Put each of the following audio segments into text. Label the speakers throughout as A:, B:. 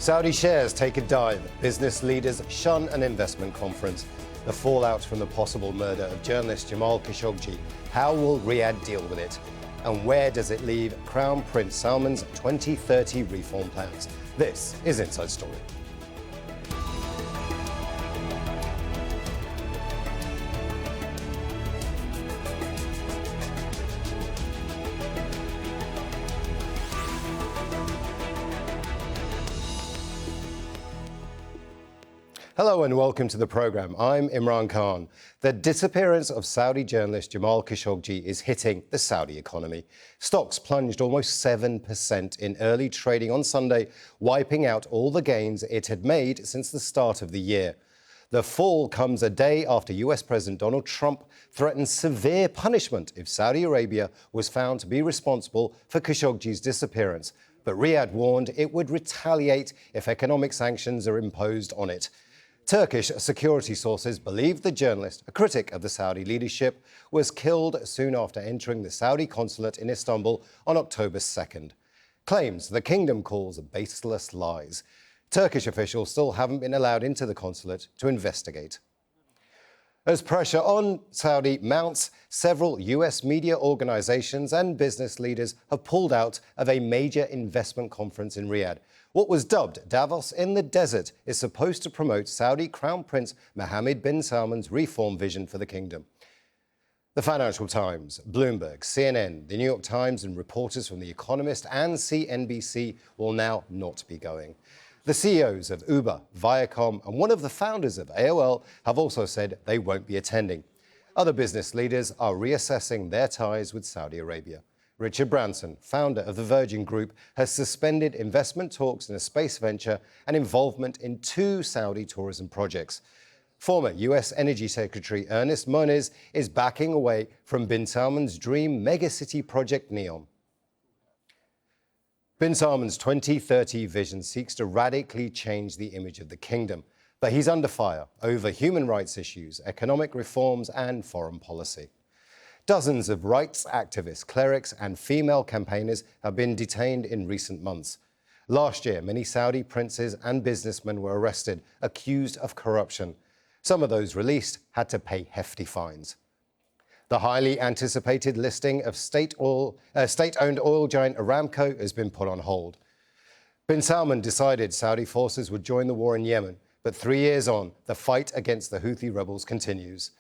A: Saudi shares take a dive. Business leaders shun an investment conference. The fallout from the possible murder of journalist Jamal Khashoggi. How will Riyadh deal with it? And where does it leave Crown Prince Salman's 2030 reform plans? This is Inside Story. Hello and welcome to the programme. I'm Imran Khan. The disappearance of Saudi journalist Jamal Khashoggi is hitting the Saudi economy. Stocks plunged almost 7% in early trading on Sunday, wiping out all the gains it had made since the start of the year. The fall comes a day after US President Donald Trump threatened severe punishment if Saudi Arabia was found to be responsible for Khashoggi's disappearance. But Riyadh warned it would retaliate if economic sanctions are imposed on it. Turkish security sources believe the journalist, a critic of the Saudi leadership, was killed soon after entering the Saudi consulate in Istanbul on October 2nd. Claims the kingdom calls baseless lies. Turkish officials still haven't been allowed into the consulate to investigate. As pressure on Saudi mounts, several US media organizations and business leaders have pulled out of a major investment conference in Riyadh. What was dubbed Davos in the desert is supposed to promote Saudi Crown Prince Mohammed bin Salman's reform vision for the kingdom. The Financial Times, Bloomberg, CNN, the New York Times and reporters from The Economist and CNBC will now not be going. The CEOs of Uber, Viacom and one of the founders of AOL have also said they won't be attending. Other business leaders are reassessing their ties with Saudi Arabia. Richard Branson, founder of the Virgin Group, has suspended investment talks in a space venture and involvement in 2 Saudi tourism projects. Former US Energy Secretary Ernest Moniz is backing away from bin Salman's dream megacity project NEOM. Bin Salman's 2030 vision seeks to radically change the image of the kingdom, but he's under fire over human rights issues, economic reforms and foreign policy. Dozens of rights activists, clerics and female campaigners have been detained in recent months. Last year, many Saudi princes and businessmen were arrested, accused of corruption. Some of those released had to pay hefty fines. The highly anticipated listing of state-owned oil giant Aramco has been put on hold. Bin Salman decided Saudi forces would join the war in Yemen, but 3 years on, the fight against the Houthi rebels continues.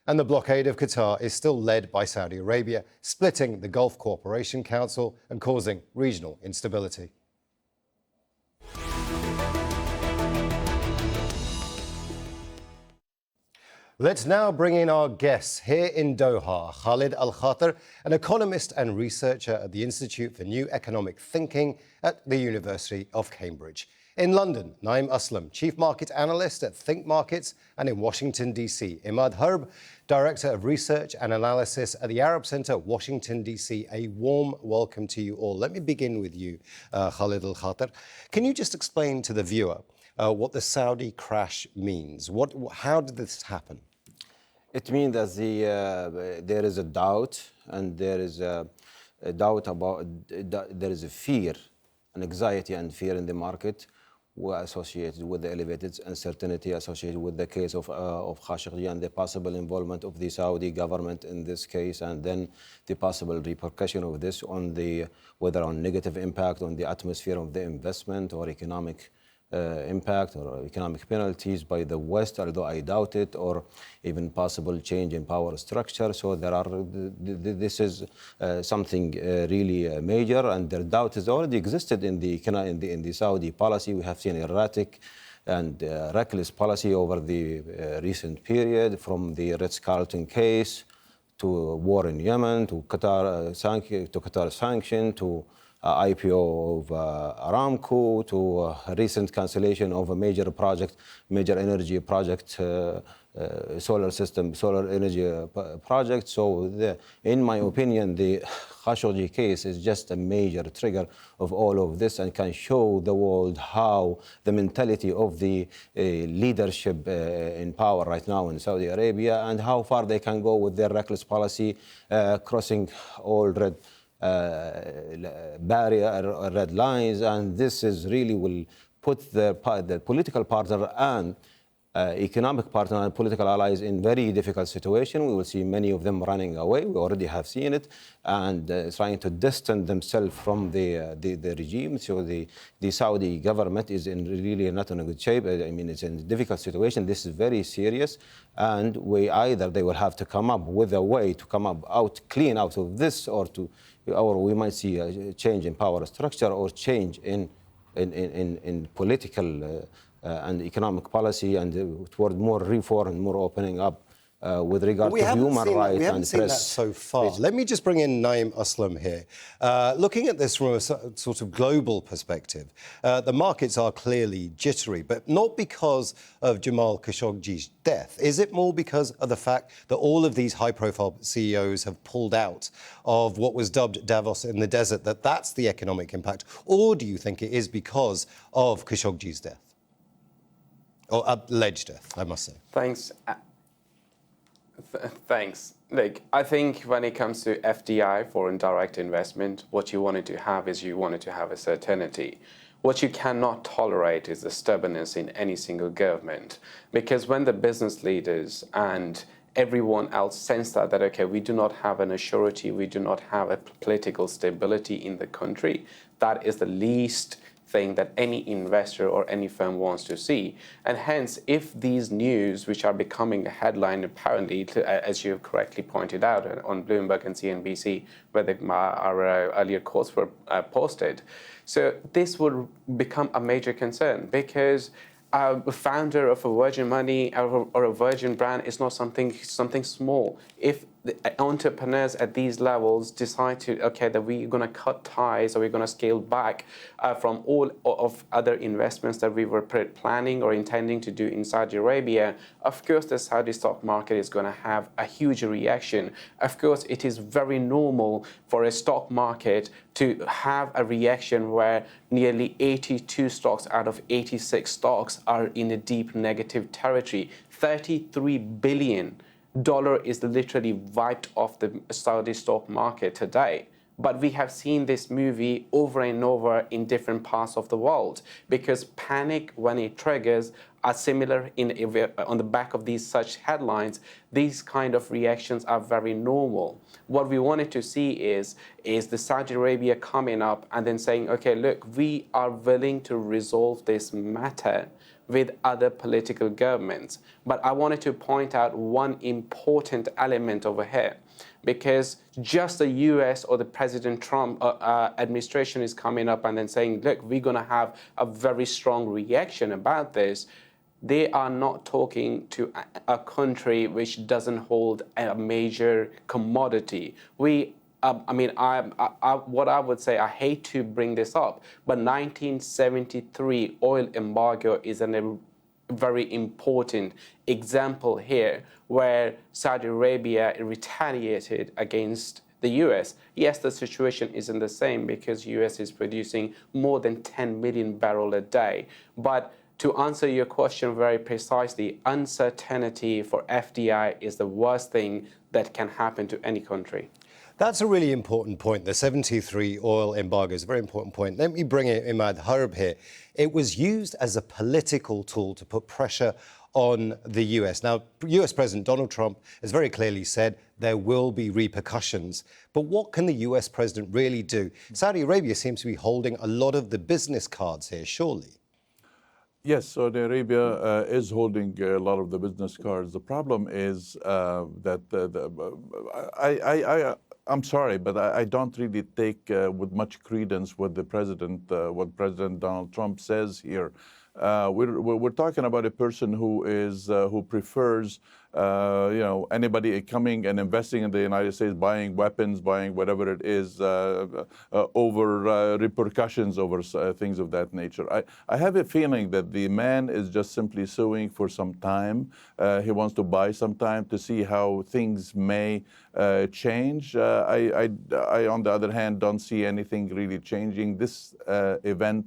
A: And the blockade of Qatar is still led by Saudi Arabia, splitting the Gulf Cooperation Council and causing regional instability. Let's now bring in our guests here in Doha, Khalid Al Khater, an economist and researcher at the Institute for New Economic Thinking at the University of Cambridge. In London, Naim Aslam, Chief Market Analyst at Think Markets, and in Washington, D.C., Imad Harb, Director of Research and Analysis at the Arab Center, Washington, D.C. A warm welcome to you all. Let me begin with you, Khalid Al Khater. Can you just explain to the viewer what the Saudi crash means? How did this happen?
B: It means that there is a doubt, and there is a doubt about, there is a fear, an anxiety and fear in the market were associated with the elevated uncertainty associated with the case of Khashoggi and the possible involvement of the Saudi government in this case, and then the possible repercussion of this on whether on negative impact on the atmosphere of the investment or economic impact or economic penalties by the West, although I doubt it, or even possible change in power structure. So this is something really major, and the doubt has already existed in the Saudi policy. We have seen erratic and reckless policy over the recent period, from the Ritz-Carlton case to war in Yemen, to Qatar sanction, to IPO of Aramco, to recent cancellation of a major energy project, solar energy project. So in my opinion, the Khashoggi case is just a major trigger of all of this, and can show the world how the mentality of the leadership in power right now in Saudi Arabia, and how far they can go with their reckless policy, crossing all red lines, and this is really will put the political partner and economic partner and political allies in very difficult situation. We will see many of them running away. We already have seen it, and trying to distance themselves from the regime. So the Saudi government is really not in a good shape. I mean, it's in a difficult situation. This is very serious, and they will have to come up with a way to come up clean out of this, or we might see a change in power structure or change in political and economic policy, and toward more reform and more opening up with regard to human rights and press.
A: We haven't seen that so far. Let me just bring in Naeem Aslam here. Looking at this from a sort of global perspective, the markets are clearly jittery, but not because of Jamal Khashoggi's death. Is it more because of the fact that all of these high-profile CEOs have pulled out of what was dubbed Davos in the desert, that's the economic impact? Or do you think it is because of Khashoggi's death? Or alleged death, I must say.
C: Thanks. Thanks. I think when it comes to FDI, foreign direct investment, what you wanted to have is you wanted to have a certainty. What you cannot tolerate is the stubbornness in any single government. Because when the business leaders and everyone else sense that okay, we do not have an assurity, we do not have a political stability in the country, that is the least thing that any investor or any firm wants to see. And hence, if these news, which are becoming a headline apparently, as you correctly pointed out on Bloomberg and CNBC, where our earlier quotes were posted, so this would become a major concern, because a founder of a Virgin Money or a Virgin brand is not something small. If the entrepreneurs at these levels decide that we're going to cut ties or we're going to scale back from all of other investments that we were planning or intending to do in Saudi Arabia, of course the Saudi stock market is going to have a huge reaction. Of course, it is very normal for a stock market to have a reaction where nearly 82 stocks out of 86 stocks are in a deep negative territory. $33 billion is literally wiped off the Saudi stock market today. But we have seen this movie over and over in different parts of the world, because panic, when it triggers, are similar on the back of these such headlines. These kind of reactions are very normal. What we wanted to see is the Saudi Arabia coming up and then saying, okay, look, we are willing to resolve this matter with other political governments. But I wanted to point out one important element over here, because just the US or the President Trump administration is coming up and then saying, look, we're going to have a very strong reaction about this. They are not talking to a country which doesn't hold a major commodity. What I would say, I hate to bring this up, but 1973 oil embargo is a very important example here, where Saudi Arabia retaliated against the US. Yes, the situation isn't the same because US is producing more than 10 million barrels a day. But to answer your question very precisely, uncertainty for FDI is the worst thing that can happen to any country.
A: That's a really important point. The 73 oil embargo is a very important point. Let me bring in Imran Harb here. It was used as a political tool to put pressure on the US. Now, US President Donald Trump has very clearly said there will be repercussions. But what can the US president really do? Saudi Arabia seems to be holding a lot of the business cards here, surely.
D: Yes, Saudi Arabia is holding a lot of the business cards. The problem is that I'm sorry, but I don't really take with much credence what President Donald Trump says here. We're talking about a person who prefers anybody coming and investing in the United States, buying weapons, buying whatever it is, over repercussions over things of that nature. I have a feeling that the man is just simply suing for some time. He wants to buy some time to see how things may change. I, on the other hand, don't see anything really changing. This event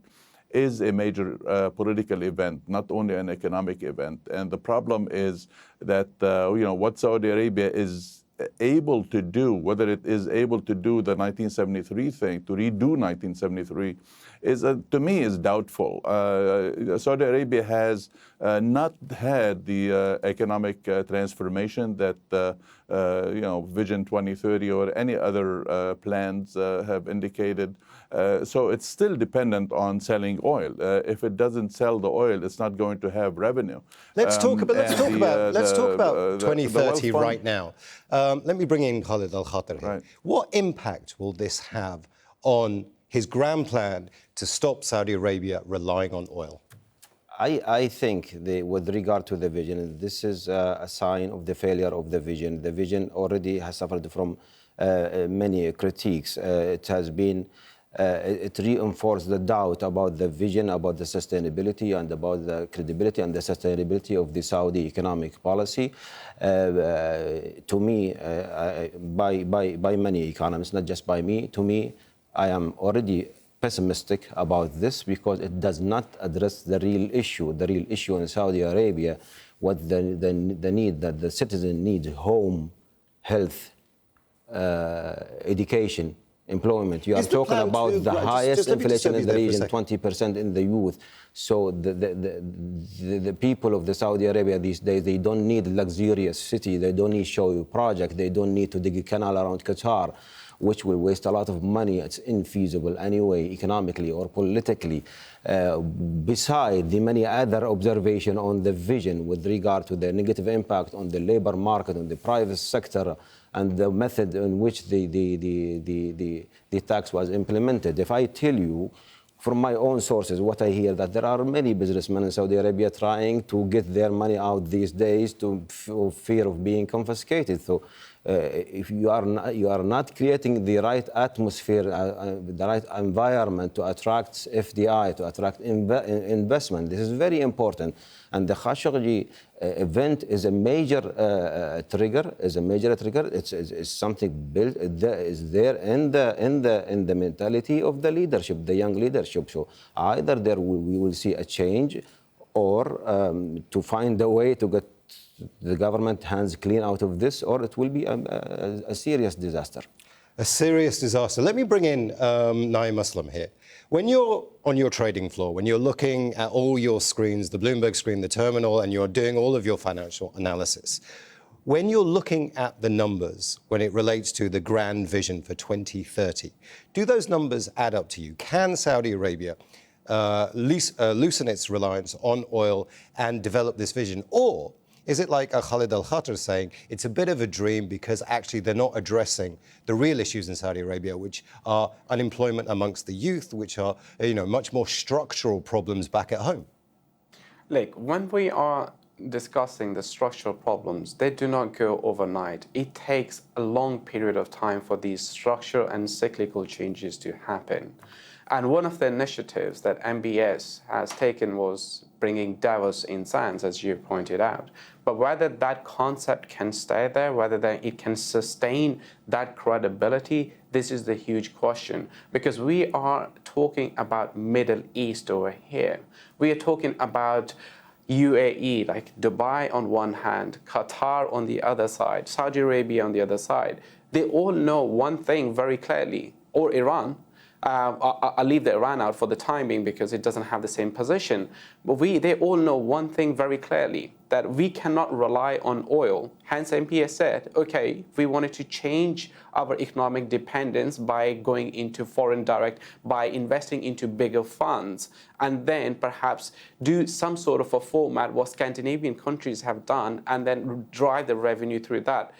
D: is a major political event, not only an economic event. And the problem is that, what Saudi Arabia is able to do, whether it is able to do the 1973 thing, to redo 1973, is to me is doubtful. Saudi Arabia has not had the economic transformation that Vision 2030 or any other plans have indicated. So it's still dependent on selling oil. If it doesn't sell the oil, it's not going to have revenue.
A: Let's talk about 2030
D: fund,
A: right now. Let me bring in Khalid Al Khater here.
D: Right.
A: What impact will this have on his grand plan to stop Saudi Arabia relying on oil?
B: I think with regard to the vision, this is a sign of the failure of the vision. The vision already has suffered from many critiques. It has been, it reinforced the doubt about the vision, about the sustainability, and about the credibility and the sustainability of the Saudi economic policy. To me, by many economists, not just by me, to me, I am already pessimistic about this because it does not address the real issue. The real issue in Saudi Arabia, what the need that the citizen needs: home, health, education, employment. You are talking about the highest inflation in the region, 20% in the youth. So the people of the Saudi Arabia these days, they don't need luxurious city. They don't need show project. They don't need to dig a canal around Qatar, which will waste a lot of money. It's infeasible anyway, economically or politically. Beside the many other observations on the vision with regard to the negative impact on the labor market, on the private sector, and the method in which the tax was implemented. If I tell you, from my own sources, what I hear, that there are many businessmen in Saudi Arabia trying to get their money out these days to fear of being confiscated. So if you are not creating the right atmosphere, the right environment to attract FDI, to attract investment, this is very important. And the Khashoggi event is a major trigger. It's something built is there in the mentality of the leadership, the young leadership. So either we will see a change, or to find a way to get the government hands clean out of this, or it will be a serious disaster.
A: A serious disaster. Let me bring in Naim Muslim here. When you're on your trading floor, when you're looking at all your screens, the Bloomberg screen, the terminal, and you're doing all of your financial analysis, when you're looking at the numbers, when it relates to the grand vision for 2030, do those numbers add up to you? Can Saudi Arabia loosen its reliance on oil and develop this vision? Or is it like Khalid Al Khater saying it's a bit of a dream because actually they're not addressing the real issues in Saudi Arabia, which are unemployment amongst the youth, which are much more structural problems back at home?
C: Look, when we are discussing the structural problems, they do not go overnight. It takes a long period of time for these structural and cyclical changes to happen. And one of the initiatives that MBS has taken was bringing Davos in science, as you pointed out. But whether that concept can stay there, whether it can sustain that credibility, this is the huge question. Because we are talking about Middle East over here. We are talking about UAE, like Dubai on one hand, Qatar on the other side, Saudi Arabia on the other side. They all know one thing very clearly, or Iran. I'll leave the Iran out for the time being because it doesn't have the same position. But they all know one thing very clearly, that we cannot rely on oil. Hence, MPS said, okay, if we wanted to change our economic dependence by going into foreign direct, by investing into bigger funds, and then perhaps do some sort of a format what Scandinavian countries have done, and then drive the revenue through that.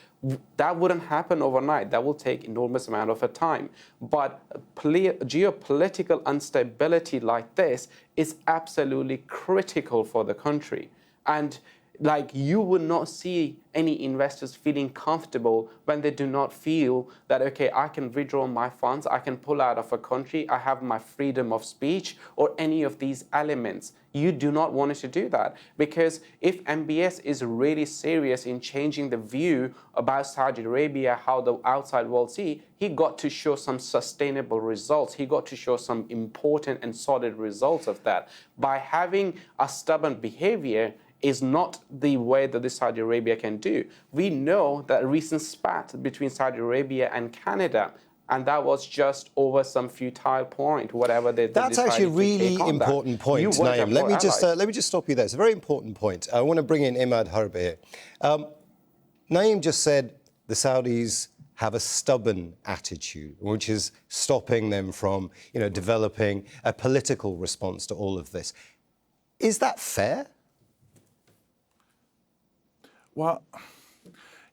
C: That wouldn't happen overnight. That will take enormous amount of time. But geopolitical instability like this is absolutely critical for the country. And like, you would not see any investors feeling comfortable when they do not feel that, okay, I can withdraw my funds, I can pull out of a country, I have my freedom of speech, or any of these elements. You do not want to do that, because if MBS is really serious in changing the view about Saudi Arabia, how the outside world see, he got to show some sustainable results. He got to show some important and solid results of that. By having a stubborn behavior is not the way that the Saudi Arabia can do. We know that a recent spat between Saudi Arabia and Canada And that was just over some futile point, whatever they
A: That's
C: decided
A: actually a
C: to
A: really
C: take on
A: important
C: that.
A: point,
C: You weren't
A: Naeem.
C: our allies.
A: Let me just stop you there. It's a very important point. I want to bring in Imad Harb here. Naeem just said the Saudis have a stubborn attitude, which is stopping them from, developing a political response to all of this. Is that fair?
D: Well,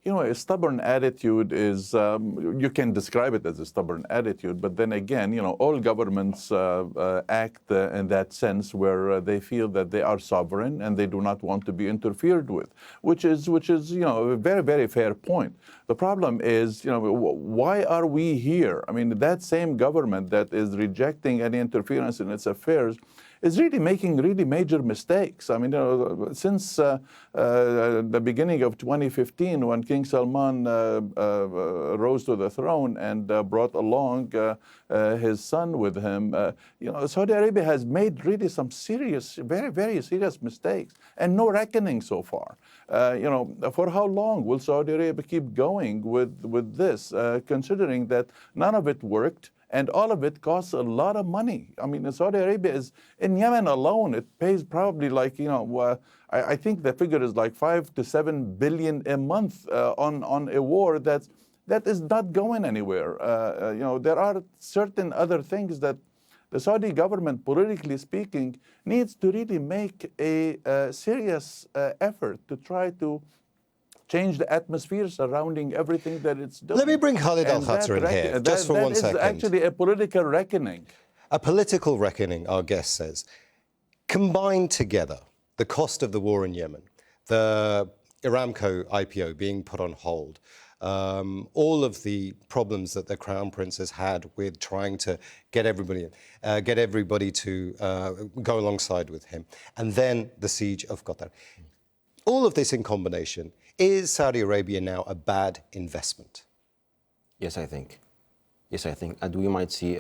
D: a stubborn attitude is, you can describe it as a stubborn attitude, but then again, all governments act in that sense where they feel that they are sovereign and they do not want to be interfered with, which is a very, very fair point. The problem is, why are we here? I mean, that same government that is rejecting any interference in its affairs is really making really major mistakes. I mean, since the beginning of 2015, when King Salman rose to the throne and brought along his son with him, Saudi Arabia has made really some serious, very, very serious mistakes, and no reckoning so far. For how long will Saudi Arabia keep going with this, considering that none of it worked? And all of it costs a lot of money. I mean, Saudi Arabia is, in Yemen alone, it pays probably like, I think the figure is like 5 to 7 billion a month on a war that is not going anywhere. There are certain other things that the Saudi government, politically speaking, needs to really make a serious effort to try to change the atmosphere surrounding everything that it's doing.
A: Let me bring Khalid Al Khater in here, just for 1 second.
D: That is actually a political reckoning.
A: A political reckoning, our guest says. Combined together, the cost of the war in Yemen, the Aramco IPO being put on hold, all of the problems that the Crown Prince has had with trying to get everybody to go alongside with him, and then the siege of Qatar. All of this in combination, is Saudi Arabia now a bad investment?
B: Yes, I think. And we might see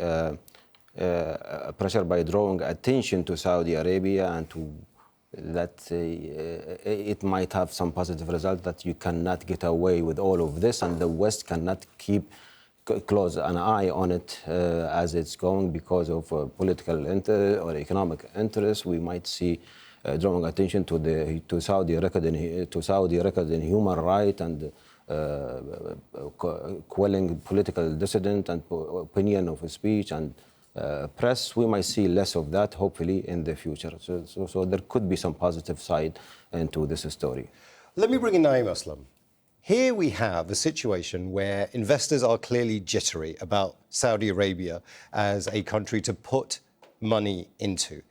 B: pressure by drawing attention to Saudi Arabia and to that it might have some positive result, that you cannot get away with all of this and the West cannot keep close an eye on it as it's going because of political interest or economic interest. We might see drawing attention to Saudi record in human rights and quelling political dissident and opinion of speech and press. We might see less of that, hopefully, in the future. So there could be some positive side into this story.
A: Let me bring in Naeem Aslam. Here we have a situation where investors are clearly jittery about Saudi Arabia as a country to put money into.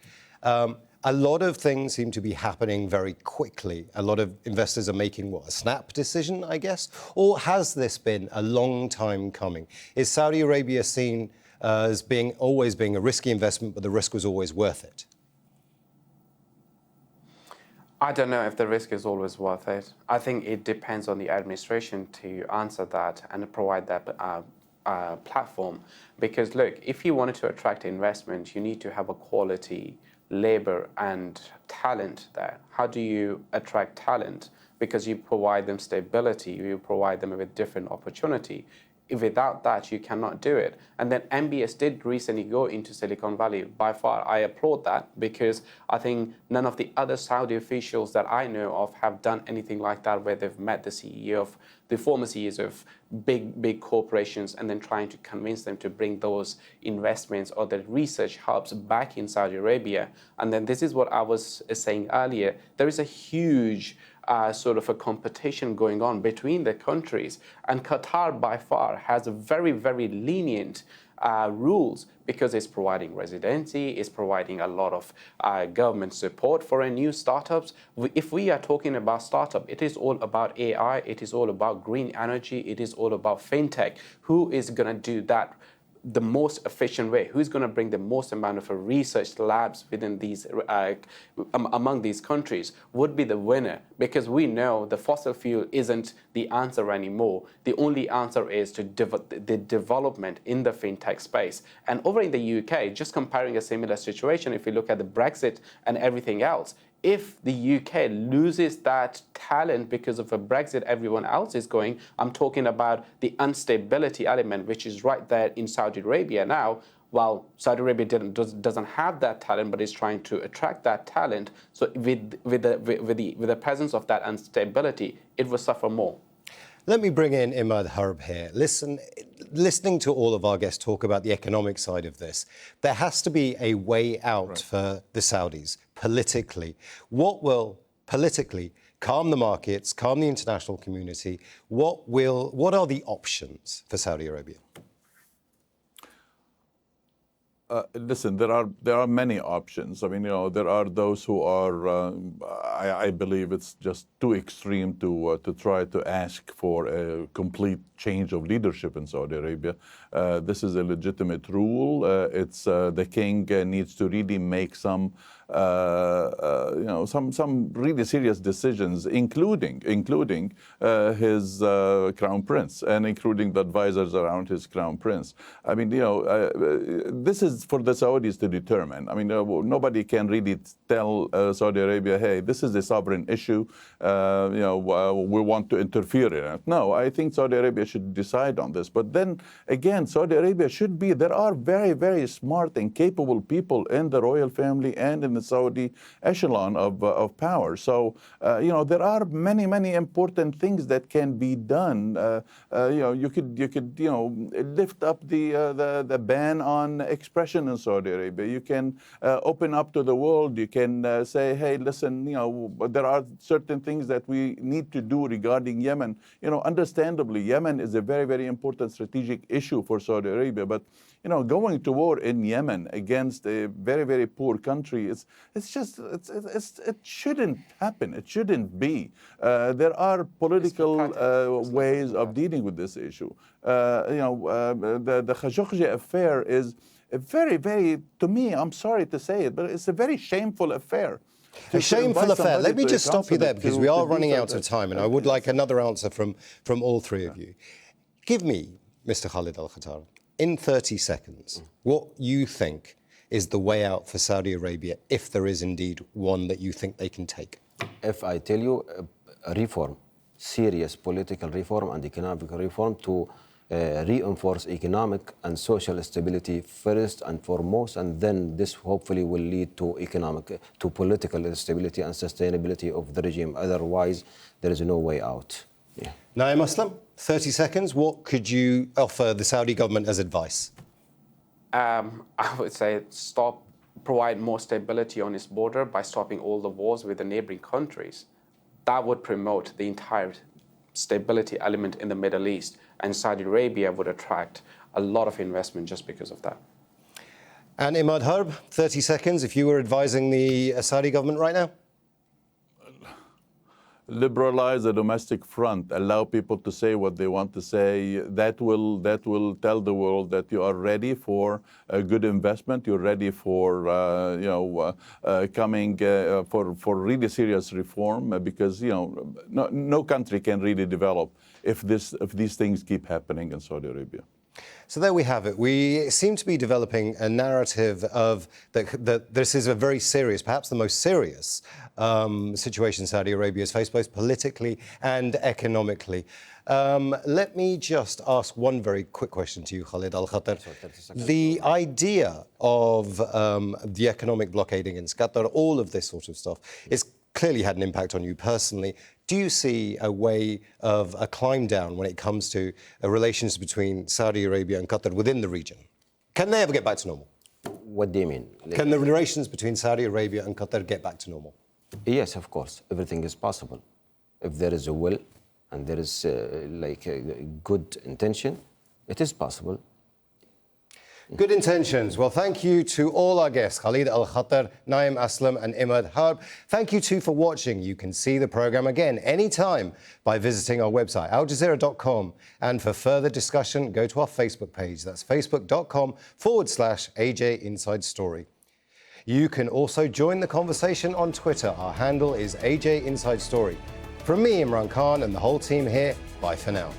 A: A lot of things seem to be happening very quickly. A lot of investors are making, a snap decision, I guess? Or has this been a long time coming? Is Saudi Arabia seen as always being a risky investment, but the risk was always worth it?
C: I don't know if the risk is always worth it. I think it depends on the administration to answer that and provide that platform. Because look, if you wanted to attract investment, you need to have a quality labor and talent there. How do you attract talent? Because you provide them stability, you provide them with different opportunity. Without that, you cannot do it. And then MBS did recently go into Silicon Valley. By far, I applaud that because I think none of the other Saudi officials that I know of have done anything like that, where they've met the former CEOs of big corporations and then trying to convince them to bring those investments or the research hubs back in Saudi Arabia. And then this is what I was saying earlier. There is a huge sort of a competition going on between the countries. And Qatar, by far, has a very, very lenient rules because it's providing residency, it's providing a lot of government support for new startups. If we are talking about startup, it is all about AI, it is all about green energy, it is all about fintech. Who is going to do that the most efficient way? Who's going to bring the most amount of research labs within these among these countries would be the winner, because we know the fossil fuel isn't the answer anymore. The only answer is to the development in the fintech space. And over in the UK, just comparing a similar situation, if you look at the Brexit and everything else, if the UK loses that talent because of a Brexit, everyone else is going. I'm talking about the instability element, which is right there in Saudi Arabia now. Well, Saudi Arabia doesn't have that talent, but is trying to attract that talent. So with the presence of that instability, it will suffer more.
A: Let me bring in Imran Harb here. Listening to all of our guests talk about the economic side of this, there has to be a way out for the Saudis politically. What will politically calm the markets, calm the international community? What are the options for Saudi Arabia?
D: Listen, there are many options. I mean, there are those who are. I believe it's just too extreme to try to ask for a complete change of leadership in Saudi Arabia. This is a legitimate rule. It's the king needs to really make some really serious decisions, including his crown prince and including the advisors around his crown prince. I mean, this is for the Saudis to determine. I mean, nobody can really tell Saudi Arabia, hey, this is a sovereign issue. We want to interfere in it. No, I think Saudi Arabia should decide on this. But then again, Saudi Arabia should be. There are very, very smart and capable people in the royal family and in the Saudi echelon of power. So there are many, many important things that can be done. You could lift up the ban on expression in Saudi Arabia. You can open up to the world. You can say, hey, listen, there are certain things that we need to do regarding Yemen. Understandably, Yemen is a very, very important strategic issue for Saudi Arabia. But going to war in Yemen against a very, very poor country, it shouldn't happen. It shouldn't be. There are political ways of dealing with this issue. The Khashoggi affair is a very, very, to me, I'm sorry to say it, but it's a very shameful affair.
A: A shameful affair. Let me just stop you there because we are running out of time and I would like another answer from all three of you. Give me, Mr. Khalid Al Khater, in 30 seconds, what you think is the way out for Saudi Arabia, if there is indeed one that you think they can take.
B: If I tell you a reform, serious political reform and economic reform to reinforce economic and social stability first and foremost, and then this hopefully will lead to political stability and sustainability of the regime. Otherwise, there is no way out. Yeah.
A: Naim Aslam, 30 seconds. What could you offer the Saudi government as advice?
C: I would say provide more stability on its border by stopping all the wars with the neighboring countries. That would promote the entire stability element in the Middle East, and Saudi Arabia would attract a lot of investment just because of that.
A: And Imran Harb, 30 seconds, if you were advising the Saudi government right now?
D: Liberalize the domestic front, allow people to say what they want to say. That will tell the world that you are ready for a good investment. You're ready for coming for really serious reform, because no country can really develop if these things keep happening in Saudi Arabia.
A: So there we have it. We seem to be developing a narrative of that this is a very serious, perhaps the most serious situation Saudi Arabia has faced, both politically and economically. Let me just ask one very quick question to you, Khalid Al Khater. The idea of the economic blockade against Qatar, all of this sort of stuff, is clearly had an impact on you personally. Do you see a way of a climb down when it comes to relations between Saudi Arabia and Qatar within the region? Can they ever get back to normal?
B: What do you mean?
A: Can the relations between Saudi Arabia and Qatar get back to normal?
B: Yes, of course. Everything is possible. If there is a will and there is a good intention, it is possible.
A: Good intentions. Well, thank you to all our guests, Khalid Al Khater, Naim Aslam and Imran Harb. Thank you too for watching. You can see the programme again anytime by visiting our website, aljazeera.com. And for further discussion, go to our Facebook page. That's facebook.com/AJ Inside Story. You can also join the conversation on Twitter. Our handle is AJ Inside Story. From me, Imran Khan, and the whole team here, bye for now.